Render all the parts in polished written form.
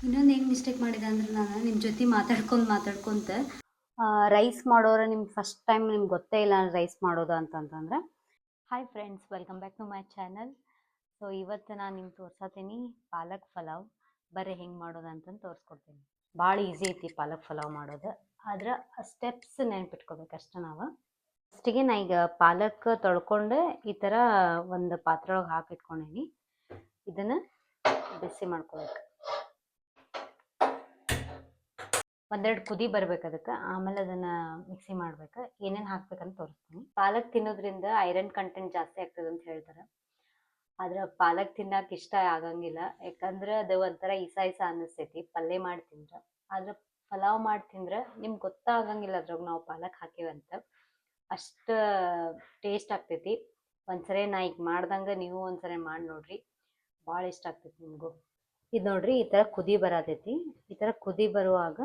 ಇನ್ನೊಂದು ಏನು ಮಿಸ್ಟೇಕ್ ಮಾಡಿದೆ ಅಂದ್ರೆ ನಾನು ನಿಮ್ಮ ಜೊತೆ ಮಾತಾಡ್ಕೊಂತ ರೈಸ್ ಮಾಡೋರು ನಿಮ್ಗೆ ಫಸ್ಟ್ ಟೈಮ್ ನಿಮ್ಗೆ ಗೊತ್ತೇ ಇಲ್ಲ ರೈಸ್ ಮಾಡೋದು ಅಂತಂತಂದ್ರೆ hi friends, welcome back to my channel. So ಇವತ್ತು ನಾನು ನಿಮ್ಗೆ ತೋರ್ಸತ್ತೀನಿ ಪಾಲಕ್ ಪಲಾವ್. ಬರೀ ಹೆಂಗೆ ಮಾಡೋದು ಅಂತಂದು ತೋರಿಸ್ಕೊಡ್ತೀನಿ. ಭಾಳ ಈಸಿ ಐತಿ ಪಾಲಕ್ ಪಲಾವ್ ಮಾಡೋದು, ಆದ್ರೆ ಸ್ಟೆಪ್ಸ್ ನೆನ್ಪಿಟ್ಕೋಬೇಕು ಅಷ್ಟೇ. ನಾವು ಫಸ್ಟಿಗೆ ನಾ ಈಗ ಪಾಲಕ್ ತೊಳ್ಕೊಂಡು ಈ ಥರ ಒಂದು ಪಾತ್ರೆ ಒಳಗೆ ಹಾಕಿಟ್ಕೊಂಡೀನಿ. ಇದನ್ನು ಬಿಸಿ ಮಾಡ್ಕೋಬೇಕು. ಒಂದೆರಡು ಕುದಿ ಬರ್ಬೇಕು ಅದಕ್ಕೆ, ಆಮೇಲೆ ಅದನ್ನು ಮಿಕ್ಸಿ ಮಾಡ್ಬೇಕು. ಏನೇನು ಹಾಕ್ಬೇಕಂತ ತೋರಿಸ್ತೀನಿ. ಪಾಲಕ್ ತಿನ್ನೋದ್ರಿಂದ ಐರನ್ ಕಂಟೆಂಟ್ ಜಾಸ್ತಿ ಆಗ್ತದೆ ಅಂತ ಹೇಳ್ತಾರೆ, ಆದ್ರೆ ಪಾಲಕ್ ತಿನ್ನಕ್ಕೆ ಇಷ್ಟ ಆಗಂಗಿಲ್ಲ. ಯಾಕಂದ್ರೆ ಅದು ಒಂಥರ ಇಸ ಅನ್ನಿಸ್ತೈತಿ ಪಲ್ಯ ಮಾಡಿ ತಿಂದ್ರೆ. ಆದ್ರೆ ಪಲಾವ್ ಮಾಡಿ ತಿಂದ್ರೆ ನಿಮ್ಗೆ ಗೊತ್ತಾಗಂಗಿಲ್ಲ ಅದ್ರಾಗ ನಾವು ಪಾಲಕ್ ಹಾಕಿವಂತ. ಅಷ್ಟು ಟೇಸ್ಟ್ ಆಗ್ತೈತಿ. ಒಂದ್ಸರಿ ನಾ ಈಗ ಮಾಡ್ದಂಗೆ ನೀವು ಒಂದ್ಸರಿ ಮಾಡಿ ನೋಡ್ರಿ, ಭಾಳ ಇಷ್ಟ ಆಗ್ತೈತಿ ನಿಮಗೂ. ಇದು ನೋಡ್ರಿ, ಈ ಥರ ಕುದಿ ಬರತೈತಿ. ಈ ಥರ ಕುದಿ ಬರುವಾಗ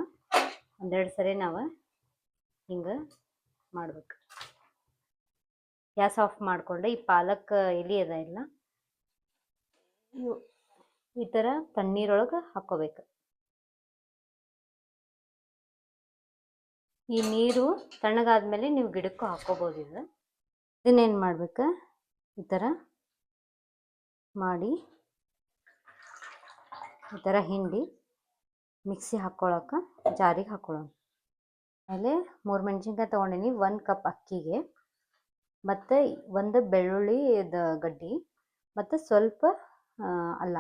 ಒಂದೆರಡು ಸರಿ ನಾವು ಹಿಂಗೆ ಮಾಡ್ಬೇಕು. ಗ್ಯಾಸ್ ಆಫ್ ಮಾಡಿಕೊಂಡು ಈ ಪಾಲಕ್ ಎಲೆ ಅದ ಇಲ್ಲ ಈ ಥರ ತಣ್ಣೀರೊಳಗೆ ಹಾಕ್ಕೋಬೇಕು. ಈ ನೀರು ತಣ್ಣಗಾದ್ಮೇಲೆ ನೀವು ಗಿಡಕ್ಕೂ ಹಾಕ್ಕೋಬೋದು. ಇದನ್ನೇನು ಮಾಡ್ಬೇಕು, ಈ ಥರ ಮಾಡಿ ಈ ಥರ ಹಿಂಡಿ ಮಿಕ್ಸಿ ಹಾಕ್ಕೊಳಕ್ಕೆ ಜಾರಿಗೆ ಹಾಕ್ಕೊಳ್ಳೋಣ. ಆಮೇಲೆ 3 ಮೆಣಸಿನ್ಕಾಯಿ ತೊಗೊಂಡಿನಿ, 1 ಕಪ್ ಅಕ್ಕಿಗೆ, ಮತ್ತು 1 ಬೆಳ್ಳುಳ್ಳಿದ ಗಡ್ಡಿ, ಮತ್ತು ಸ್ವಲ್ಪ ಅಲ್ಲ.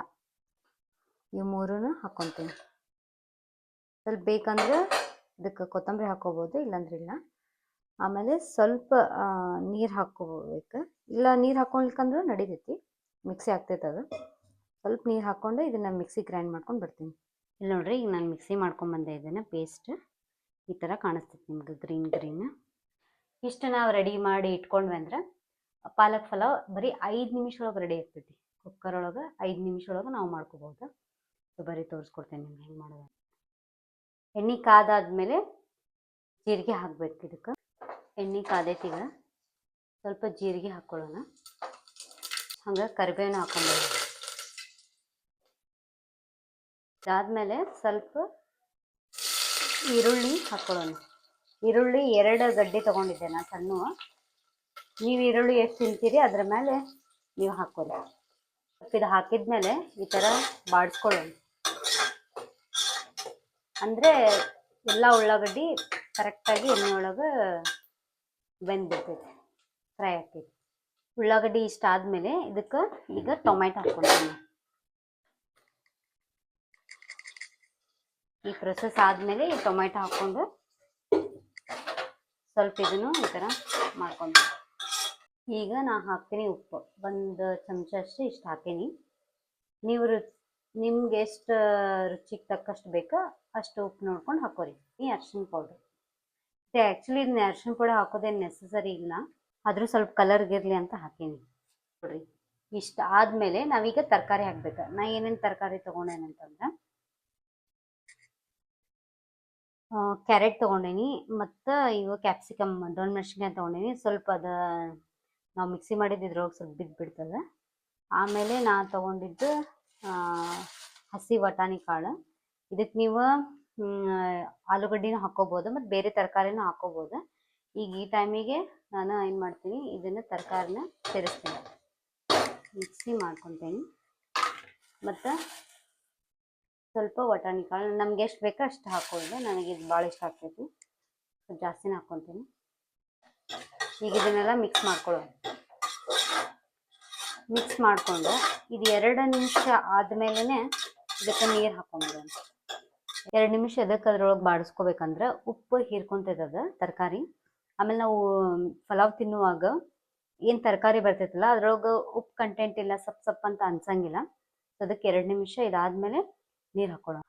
ಇವು ಮೂರನ್ನು ಹಾಕ್ಕೊತೀನಿ. ಸ್ವಲ್ಪ ಬೇಕಂದ್ರೆ ಇದಕ್ಕೆ ಕೊತ್ತಂಬರಿ ಹಾಕ್ಕೋಬೋದು, ಇಲ್ಲಾಂದ್ರೆ ಇಲ್ಲ. ಆಮೇಲೆ ಸ್ವಲ್ಪ ನೀರು ಹಾಕ್ಕೋಬೇಕು. ಇಲ್ಲ ನೀರು ಹಾಕ್ಕೊಳ್ಕಂದ್ರೆ ನಡಿತೈತಿ, ಮಿಕ್ಸಿ ಆಗ್ತೈತೆ ಅದು. ಸ್ವಲ್ಪ ನೀರು ಹಾಕ್ಕೊಂಡು ಇದನ್ನು ಮಿಕ್ಸಿ ಗ್ರೈಂಡ್ ಮಾಡ್ಕೊಂಡು ಬರ್ತೀನಿ. ಇಲ್ಲಿ ನೋಡ್ರಿ, ಈಗ ನಾನು ಮಿಕ್ಸಿ ಮಾಡ್ಕೊಂಬಂದೆ ಇದನ್ನು ಪೇಸ್ಟ್. ಈ ಥರ ಕಾಣಿಸ್ತೈತಿ ನಿಮ್ಗೆ ಗ್ರೀನ್. ಇಷ್ಟು ನಾವು ರೆಡಿ ಮಾಡಿ ಇಟ್ಕೊಂಡ್ವಿ ಅಂದ್ರೆ ಪಾಲಕ್ ಪಲಾವ್ ಬರೀ 5 ನಿಮಿಷ ಒಳಗೆ ರೆಡಿ ಆಗ್ತೈತಿ. ಕುಕ್ಕರ್ ಒಳಗೆ 5 ನಿಮಿಷ ಒಳಗೆ ನಾವು ಮಾಡ್ಕೋಬೋದು. ಬರೀ ತೋರಿಸ್ಕೊಡ್ತೇನೆ ನಿಮ್ಗೆ ಹೆಂಗೆ ಮಾಡೋದು. ಎಣ್ಣೆ ಕಾದಾದ್ಮೇಲೆ ಜೀರಿಗೆ ಹಾಕ್ಬೇಕು. ಇದಕ್ಕೆ ಎಣ್ಣೆ ಕಾದೈತಿಗ ಸ್ವಲ್ಪ ಜೀರಿಗೆ ಹಾಕ್ಕೊಳ್ಳೋಣ. ಹಂಗೆ ಕರಿಬೇವನ್ನ ಹಾಕ್ಕೊಂಬೋದು. ಅದಾದ್ಮೇಲೆ ಸ್ವಲ್ಪ ಈರುಳ್ಳಿ ಹಾಕ್ಕೊಳ್ಳೋಣ. ಈರುಳ್ಳಿ 2 ಗಡ್ಡೆ ತೊಗೊಂಡಿದ್ದೆ ನಾನು ಸಣ್ಣ. ನೀವು ಈರುಳ್ಳಿ ಎಷ್ಟು ತಿಂತೀರಿ ಅದ್ರ ಮೇಲೆ ನೀವು ಹಾಕ್ಕೊಳ್ಳಿ. ಸ್ವಲ್ಪ ಇದು ಹಾಕಿದ್ಮೇಲೆ ಈ ಥರ ಬಾಡಿಸ್ಕೊಳ್ಳೋಣ. ಅಂದರೆ ಎಲ್ಲ ಉಳ್ಳಾಗಡ್ಡಿ ಕರೆಕ್ಟಾಗಿ ಎಣ್ಣೆ ಒಳಗೆ ಬೆಂದ್ಬಿಡ್ತೈತಿ, ಫ್ರೈ ಆಗ್ತೈತಿ. ಉಳ್ಳಾಗಡ್ಡಿ ಇಷ್ಟ ಆದಮೇಲೆ ಇದಕ್ಕೆ ಈಗ ಟೊಮೆಟೊ ಹಾಕ್ಕೊಳ್ತೀನಿ. ಈ ಪ್ರೊಸೆಸ್ ಆದಮೇಲೆ ಈ ಟೊಮೆಟೊ ಹಾಕ್ಕೊಂಡು ಸ್ವಲ್ಪ ಇದನ್ನು ಈ ಥರ ಮಾಡ್ಕೊತೀನಿ. ಈಗ ನಾನು ಹಾಕ್ತೀನಿ ಉಪ್ಪು, 1 ಚಮಚ ಅಷ್ಟು ಇಷ್ಟು ಹಾಕೀನಿ. ನೀವು ನಿಮ್ಗೆ ಎಷ್ಟು ರುಚಿಗೆ ತಕ್ಕಷ್ಟು ಬೇಕೋ ಅಷ್ಟು ಉಪ್ಪು ನೋಡ್ಕೊಂಡು ಹಾಕೋರಿ. ಈ ಅರಿಶಿನ ಪೌಡ್ರ್, ಆ್ಯಕ್ಚುಲಿ ಇದನ್ನ ಅರಿಶಿನ ಪೌಡರ್ ಹಾಕೋದೇನು ನೆಸಸರಿ ಇಲ್ಲ, ಆದರೂ ಸ್ವಲ್ಪ ಕಲರ್ಗಿರಲಿ ಅಂತ ಹಾಕೀನಿ ನೋಡ್ರಿ. ಇಷ್ಟು ಆದಮೇಲೆ ನಾವೀಗ ತರಕಾರಿ ಹಾಕ್ಬೇಕು. ನಾ ಏನೇನು ತರಕಾರಿ ತೊಗೊಂಡೇನಂತಂದ್ರೆ ಕ್ಯಾರೆಟ್ ತೊಗೊಂಡೇನಿ, ಮತ್ತು ಇವು ಕ್ಯಾಪ್ಸಿಕಮ್, ದೊಣ್ಣೆ ಮೆಣಸಿನ್ಕಾಯಿ ತೊಗೊಂಡೇನಿ. ಸ್ವಲ್ಪ ಅದು ನಾವು ಮಿಕ್ಸಿ ಮಾಡಿದ್ದಿದ್ರೊಳಗೆ ಸ್ವಲ್ಪ ಬಿಡ್ತದೆ. ಆಮೇಲೆ ನಾ ತೊಗೊಂಡಿದ್ದು ಹಸಿ ಬಟಾಣಿ ಕಾಳು. ಇದಕ್ಕೆ ನೀವು ಆಲೂಗಡ್ಡಿನೂ ಹಾಕ್ಕೋಬೋದು ಮತ್ತು ಬೇರೆ ತರಕಾರಿನೂ ಹಾಕ್ಕೋಬೋದು. ಈಗ ಈ ಟೈಮಿಗೆ ನಾನು ಏನು ಮಾಡ್ತೀನಿ, ಇದನ್ನು ತರಕಾರಿನ ಸೇರಿಸ್ತೀನಿ, ಮಿಕ್ಸಿ ಮಾಡ್ಕೊತೀನಿ. ಮತ್ತು ಸ್ವಲ್ಪ ಬಟಾಣಿ ಕಾಳು ನಮ್ಗೆ ಎಷ್ಟು ಬೇಕೋ ಅಷ್ಟು ಹಾಕ್ಕೊಳ್ಳೋದು. ನನಗೆ ಇದು ಭಾಳ ಇಷ್ಟ ಆಗ್ತೈತಿ, ಸ್ವಲ್ಪ ಜಾಸ್ತಿನೇ ಹಾಕ್ಕೊತೀನಿ. ಈಗ ಇದನ್ನೆಲ್ಲ ಮಿಕ್ಸ್ ಮಾಡ್ಕೊಳ್ಳೋಣ. ಮಿಕ್ಸ್ ಮಾಡಿಕೊಂಡು ಇದು 2 ನಿಮಿಷ ಆದಮೇಲೆ ಇದಕ್ಕೆ ನೀರು ಹಾಕ್ಕೊಂಡ್ಬಿಡೋಣ. 2 ನಿಮಿಷ ಅದಕ್ಕೆ ಅದ್ರೊಳಗೆ ಬಾಡಿಸ್ಕೋಬೇಕಂದ್ರೆ ಉಪ್ಪು ಹೀರ್ಕೊಂತದ ತರಕಾರಿ. ಆಮೇಲೆ ನಾವು ಪಲಾವ್ ತಿನ್ನುವಾಗ ಏನು ತರಕಾರಿ ಬರ್ತೈತಲ್ಲ ಅದ್ರೊಳಗೆ ಉಪ್ಪು ಕಂಟೆಂಟ್ ಇಲ್ಲ, ಸಪ್ ಅಂತ ಅನ್ಸಂಗಿಲ್ಲ. ಅದಕ್ಕೆ 2 ನಿಮಿಷ ಇದಾದ್ಮೇಲೆ ನೀರು ಹಾಕ್ಕೊಳ್ಳೋಣ.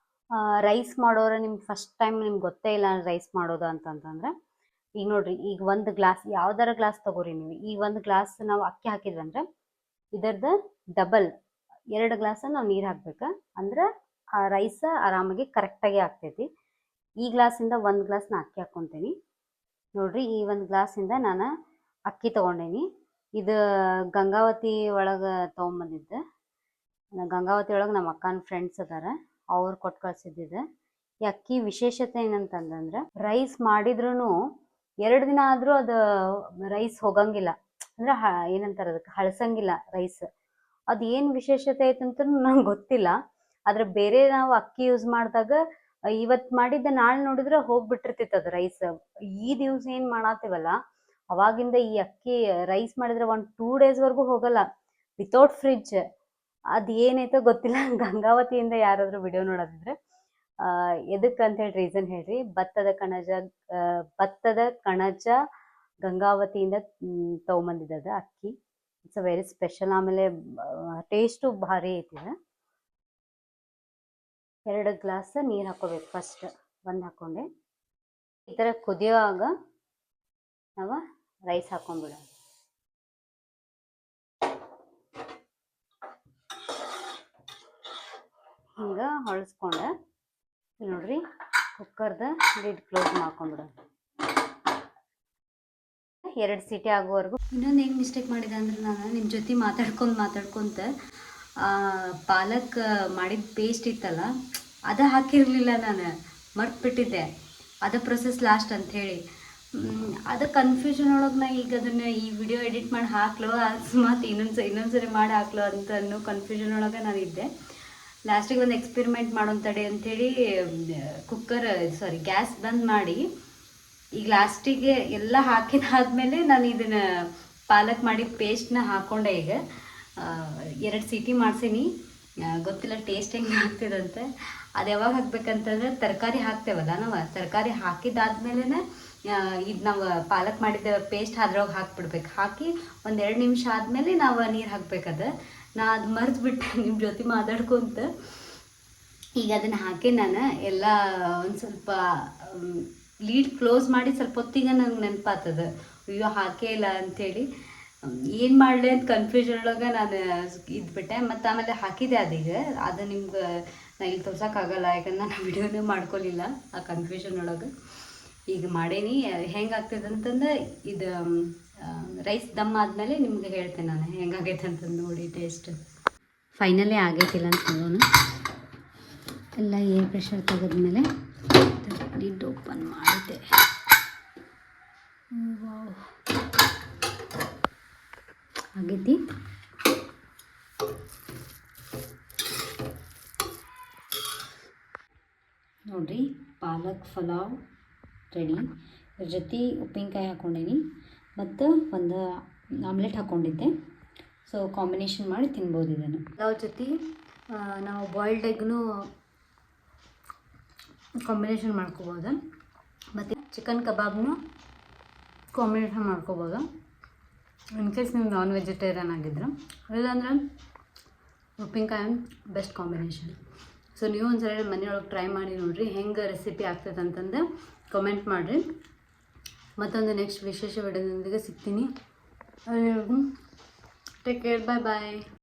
ರೈಸ್ ಮಾಡೋರು ನಿಮ್ಗೆ ಫಸ್ಟ್ ಟೈಮ್ ನಿಮ್ಗೆ ಗೊತ್ತೇ ಇಲ್ಲ ರೈಸ್ ಮಾಡೋದು ಅಂತಂತಂದ್ರೆ ಈಗ ನೋಡ್ರಿ, ಈಗ 1 ಗ್ಲಾಸ್ ಯಾವ್ದಾರ ಗ್ಲಾಸ್ ತೊಗೋರಿ ನೀವು. ಈ 1 ಗ್ಲಾಸ್ ನಾವು ಅಕ್ಕಿ ಹಾಕಿದ್ರಂದ್ರೆ ಇದರದ್ದು ಡಬಲ್ 2 ಗ್ಲಾಸ್ ನಾವು ನೀರು ಹಾಕ್ಬೇಕು. ಅಂದ್ರೆ ಆ ರೈಸ್ ಆರಾಮಾಗಿ ಕರೆಕ್ಟಾಗಿ ಆಗ್ತೈತಿ. ಈ ಗ್ಲಾಸಿಂದ 1 ಗ್ಲಾಸ್ ನಾ ಅಕ್ಕಿ ಹಾಕ್ಕೊತೀನಿ ನೋಡ್ರಿ. ಈ 1 ಗ್ಲಾಸಿಂದ ನಾನು ಅಕ್ಕಿ ತೊಗೊಂಡೇನಿ. ಇದು ಗಂಗಾವತಿ ಒಳಗೆ ತೊಗೊಂಬಂದಿದ್ದೆ. ಗಂಗಾವತಿ ಒಳಗೆ ನಮ್ಮ ಅಕ್ಕನ ಫ್ರೆಂಡ್ಸ್ ಅದಾರ, ಅವ್ರು ಕೊಟ್ಟು ಕಳ್ಸಿದ್ದಿದೆ. ಈ ಅಕ್ಕಿ ವಿಶೇಷತೆ ಏನಂತಂದ್ರೆ ರೈಸ್ ಮಾಡಿದ್ರೂ 2 ದಿನ ಆದರೂ ಅದು ರೈಸ್ ಹೋಗಂಗಿಲ್ಲ, ಅಂದ್ರೆ ಏನಂತಾರೆ ಅದಕ್ಕೆ ಹಳಸಂಗಿಲ್ಲ ರೈಸ್. ಅದು ಏನು ವಿಶೇಷತೆ ಐತಂತ ನಂಗೆ ಗೊತ್ತಿಲ್ಲ. ಆದ್ರೆ ಬೇರೆ ನಾವು ಅಕ್ಕಿ ಯೂಸ್ ಮಾಡಿದಾಗ ಇವತ್ತು ಮಾಡಿದ್ದ ನಾಳೆ ನೋಡಿದ್ರೆ ಹೋಗ್ಬಿಟ್ಟಿರ್ತೈತೆ ಅದು ರೈಸ್. ಈ ದಿವ್ಸ ಏನು ಮಾಡತ್ತೀವಲ್ಲ ಅವಾಗಿಂದ ಈ ಅಕ್ಕಿ ರೈಸ್ ಮಾಡಿದ್ರೆ 1-2 ಡೇಸ್ವರೆಗೂ ಹೋಗಲ್ಲ ವಿತೌಟ್ ಫ್ರಿಡ್ಜ್. ಅದು ಏನೈತೋ ಗೊತ್ತಿಲ್ಲ. ಗಂಗಾವತಿಯಿಂದ ಯಾರಾದರೂ ವಿಡಿಯೋ ನೋಡೋದಿದ್ರೆ ಎದಕ್ಕೆ ಅಂತ ಹೇಳಿ ರೀಸನ್ ಹೇಳ್ರಿ. ಭತ್ತದ ಕಣಜ ಗಂಗಾವತಿಯಿಂದ ತೊಗೊಂಬಂದಿದ್ದದ ಅಕ್ಕಿ. It's a very special. ಆಮೇಲೆ ಟೇಸ್ಟು ಭಾರಿ ಐತಿದೆ. 2 ಗ್ಲಾಸ್ ನೀರು ಹಾಕೋಬೇಕು. ಫಸ್ಟ್ 1 ಹಾಕೊಂಡೆ. ಈ ಥರ ಕುದಿಯುವಾಗ ನಾವು ರೈಸ್ ಹಾಕೊಂಡ್ಬಿಡೋಣ. ಹಿಂಗೆ ಹೊಳಸ್ಕೊಂಡೆ ನೋಡ್ರಿ. ಕುಕ್ಕರ್ದ ಲಿಡ್ ಕ್ಲೋಸ್ ಮಾಡ್ಕೊಂಡ್ಬಿಡೋಣ. 2 ಸೀಟಿ ಆಗೋವರೆಗೂ. ಇನ್ನೊಂದು ಏನು ಮಿಸ್ಟೇಕ್ ಮಾಡಿದೆ ಅಂದ್ರೆ ನಾನು ನಿಮ್ಮ ಜೊತೆ ಮಾತಾಡ್ಕೊಂತ ಪಾಲಕ್ ಮಾಡಿದ ಪೇಸ್ಟ್ ಇತ್ತಲ್ಲ ಅದು ಹಾಕಿರಲಿಲ್ಲ. ನಾನು ಮರ್ತ್ಬಿಟ್ಟಿದ್ದೆ. ಅದು ಪ್ರೊಸೆಸ್ ಲಾಸ್ಟ್ ಅಂಥೇಳಿ. ಅದು ಕನ್ಫ್ಯೂಷನ್ ಒಳಗೆ ನಾ ಈಗ ಅದನ್ನು ಈ ವಿಡಿಯೋ ಎಡಿಟ್ ಮಾಡಿ ಹಾಕ್ಲೋ ಅಕಸ್ಮಾತ್ ಇನ್ನೊಂದ್ಸರಿ ಮಾಡಿ ಹಾಕ್ಲೋ ಅಂತ ಅನ್ನೋ ಕನ್ಫ್ಯೂಷನ್ ಒಳಗೆ ನಾನಿದ್ದೆ. ಲಾಸ್ಟಿಗೆ ಒಂದು ಎಕ್ಸ್ಪೆರಿಮೆಂಟ್ ಮಾಡೋಣ ತಡೆ ಅಂಥೇಳಿ ಗ್ಯಾಸ್ ಬಂದ್ ಮಾಡಿ ಈಗ ಲಾಸ್ಟಿಗೆ ಎಲ್ಲ ಹಾಕಿದಾದ್ಮೇಲೆ ನಾನು ಇದನ್ನು ಪಾಲಕ್ ಮಾಡಿದ ಪೇಸ್ಟ್ನ ಹಾಕ್ಕೊಂಡೆ. ಈಗ 2 ಸೀಟಿ ಮಾಡ್ಸೀನಿ. ಗೊತ್ತಿಲ್ಲ ಟೇಸ್ಟ್ ಹೆಂಗೆ ಆಗ್ತಿದಂತೆ. ಅದು ಯಾವಾಗ ಹಾಕ್ಬೇಕಂತಂದ್ರೆ ತರಕಾರಿ ಹಾಕ್ತೇವಲ್ಲ ನಾವು, ತರಕಾರಿ ಹಾಕಿದಾದ್ಮೇಲೆ ಇದು ನಾವು ಪಾಲಕ್ ಮಾಡಿದ ಪೇಸ್ಟ್ ಅದ್ರೊಳಗೆ ಹಾಕ್ಬಿಡ್ಬೇಕು. ಹಾಕಿ 1-2 ನಿಮಿಷ ಆದಮೇಲೆ ನಾವು ನೀರು ಹಾಕ್ಬೇಕದ. ನಾ ಅದು ಮರೆತುಬಿಟ್ಟೆ ನಿಮ್ಮ ಜೊತೆ ಮಾತಾಡ್ಕೊಂತ. ಈಗ ಅದನ್ನು ಹಾಕಿ ನಾನು ಎಲ್ಲ ಒಂದು ಸ್ವಲ್ಪ ಲೀಡ್ ಕ್ಲೋಸ್ ಮಾಡಿ ಸ್ವಲ್ಪ ಹೊತ್ತಿಗೆ ನಂಗೆ ನೆನಪಾಗ್ತದ ಅಯ್ಯೋ ಹಾಕೇ ಇಲ್ಲ ಅಂಥೇಳಿ. ಏನು ಮಾಡಲಿ ಅಂತ ಕನ್ಫ್ಯೂಷನ್ ಒಳಗೆ ನಾನು ಇದ್ಬಿಟ್ಟೆ. ಮತ್ತು ಆಮೇಲೆ ಹಾಕಿದೆ ಅದೀಗ. ಅದು ನಿಮ್ಗೆ ನಾನು ಇಲ್ಲಿ ತೋರ್ಸೋಕ್ಕಾಗಲ್ಲ, ಯಾಕಂದ್ರೆ ನಾನು ವಿಡಿಯೋನೇ ಮಾಡ್ಕೊಲಿಲ್ಲ ಆ ಕನ್ಫ್ಯೂಷನ್ ಒಳಗೆ. ಈಗ ಮಾಡೇನಿ. ಹೆಂಗೆ ಆಗ್ತದೆ ಅಂತಂದ್ರೆ ಇದು ರೈಸ್ ದಮ್ ಆದಮೇಲೆ ನಿಮ್ಗೆ ಹೇಳ್ತೇನೆ ನಾನು ಹೆಂಗಾಗೈತೆ ಅಂತಂದು ನೋಡಿ ಟೇಸ್ಟ್. ಫೈನಲಿ ಆಗೈತಿಲ್ಲ ಅಂತ ನೋಡೋಣ. ಎಲ್ಲ ಏರ್ ಪ್ರೆಷರ್ ತೆಗೆದ್ಮೇಲೆ ಲಿಡ್ ಓಪನ್ ಮಾಡಿದೆ. ಆಗೈತಿ. ನೋಡಿರಿ ಪಾಲಕ್ ಪಲಾವ್ ರೆಡಿ. ಇದ್ರ ಜೊತೆ ಉಪ್ಪಿನಕಾಯಿ ಹಾಕ್ಕೊಂಡೀನಿ ಮತ್ತು ಒಂದು ಆಮ್ಲೆಟ್ ಹಾಕ್ಕೊಂಡಿದ್ದೆ. ಸೊ ಕಾಂಬಿನೇಷನ್ ಮಾಡಿ ತಿನ್ಬೋದು ಇದನ್ನು. ಪಲಾವ್ ಜೊತೆ ನಾವು ಬಾಯ್ಲ್ಡ್ ಎಗ್ನೂ ಕಾಂಬಿನೇಷನ್ ಮಾಡ್ಕೋಬೋದು, ಮತ್ತು ಚಿಕನ್ ಕಬಾಬ್ನು ಕಾಂಬಿನೇಷನ್ ಮಾಡ್ಕೋಬೋದು ಇನ್ ಕೇಸ್ ನೀವು ನಾನ್ ವೆಜಿಟೇರಿಯನ್ ಆಗಿದ್ರೆ. ಇಲ್ಲಾಂದ್ರೆ ಉಪ್ಪಿನಕಾಯಿ ಬೆಸ್ಟ್ ಕಾಂಬಿನೇಷನ್. ಸೊ ನೀವು ಒಂದ್ಸಲ ಮನೆಯೊಳಗೆ ಟ್ರೈ ಮಾಡಿ ನೋಡಿರಿ ಹೆಂಗೆ ರೆಸಿಪಿ ಆಗ್ತದೆ ಅಂತಂದು ಕಮೆಂಟ್ ಮಾಡಿರಿ. ಮತ್ತೊಂದು ನೆಕ್ಸ್ಟ್ ವಿಶೇಷ ವಿಡಿಯೋದೊಂದಿಗೆ ಸಿಗ್ತೀನಿ. Take care. ಬಾಯ್.